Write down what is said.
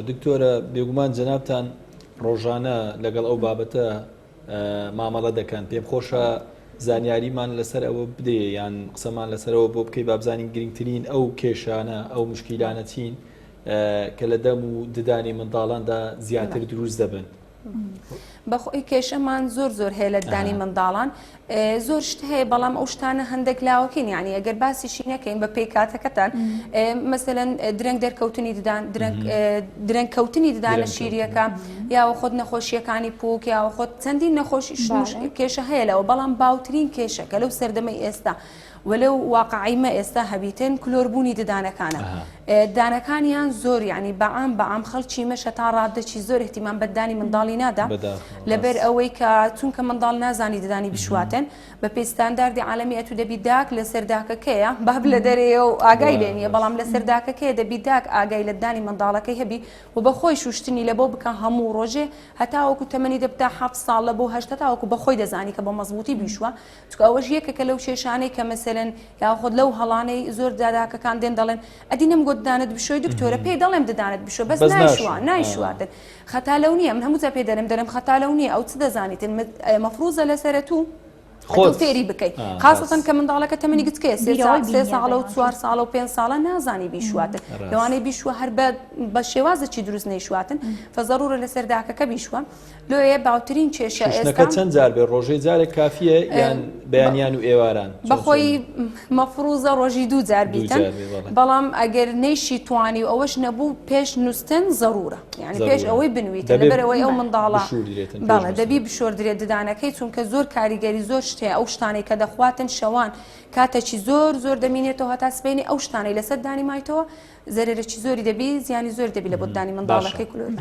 دکتۆرە بێگومان جەنابتان ڕۆژانە لەگەڵ ئەو بابەتە مامەڵە دەکەن پێم خۆشە زانیاریمان لەسەر ئەوە بدێ یان قسەمان لەسەرەوە بۆ بکەی بابزانین گرنگترین ئەو کێشانە ئەو مشکیلانە چین کە لە دەم و ددانی منداڵاندا زیاتر دروست دەبن. بەخۆی کێشەمان زۆر هەیە لە دانی منداڵان زۆر شت هەیە بەڵام ئەو شتانە هەندێک لاوەکەین یعنی ئەگەر باسیشی نەکەین بە پێی کاتەکەتان مەسەلەن درەنگ دەرکەوتنی ددان درەنگ کەوتنی ددان لە شیرەکە یاوە خۆت نەخۆشیەکانی پووک یاوە خۆت چەندین نەخۆشی کێشە هەیە لەوە بەڵام باوترین کێشە کە لەو سەردەمەی ئێستا ولو واقعیمە ئێستا هەبیتن کلۆربوونی ددانەکانە دانەکانیان زۆر یعنی بەعام خەڵکی مەشە تا ڕادەکی زۆر احتیمام بەدانی منداڵی نادا لەبەر ئەوەی کە چونکە منداڵ نازانی ددانی بشواتن بە پێی ستانداردی عالەمی ئەتو دەبی داک لەسەر داکەکەیە باب لە دەرەیە و ئاگای لێنیە بەڵام لەسەر داکەکەیە دەبی داک ئاگای لە دانی منداڵەکەی هەبی و بەخۆی شوشتنی لە بۆ بکە هەموو ڕۆژێ هەتاوەکو تەمەنی دەبدا 7 ساڵ لە بۆ 8 تاوەکو بەخۆی دەزانی کە بە مەزبوطی بیشوە چونکە ئەوەش یەکێکە لەو کێشانەی کە مەسەلەن یا خۆت لەو هەڵانەی زۆر داداکەکان دێن دەڵێن ئەدی نەمگۆ ددانت بشۆی دکتۆرە پێی دەڵێم ددانت بشۆ بەس نایشواتن خەتا لەو نییە من هەموو پێ دەرم خەتا لەو نییە ئەو چ دەزانیتن مەفروزە لەسەرەتوو خۆت فێری بکەیت خاصەتەن کە منداڵەکە تەمەنی گچکەیە 3 ساڵە و 4 ساڵە و 5 ساڵە نازانی بیشواتن لەوانەی بیشوە هەر بە شێوازێکی دروست نەیشواتن فەزەڕورە لەسەر داکەکە بیشوە لۆیە باوترین کێشە ئێستا چەند جار بێ ڕۆژەی جارێک کافیە یان بەیانیان و ئێواران بەخۆی مەفروزە ڕۆژی 2 جار بیتن بەڵام ئەگەر نەیشی توانی و ئەوەش نەبوو پێش نووسن زەرورە یعنی پێش ئەوەی بنویتە لەبەرەوەی ئەو منداڵە بەڵێ دەبی بشۆردرێت ددانەکەی چونکە زۆر کاریگەری زۆر ئەو شتانەی کە دەخواتن شەوان کاتێکی زۆر دەمینێتەوە هەتا سبەینی ئەو شتانەی لەسەر دانی مایتەوە زەرێکی زۆری دەبی زیانی زۆر دەبی لە بۆ دانی منداڵەکەی کلۆر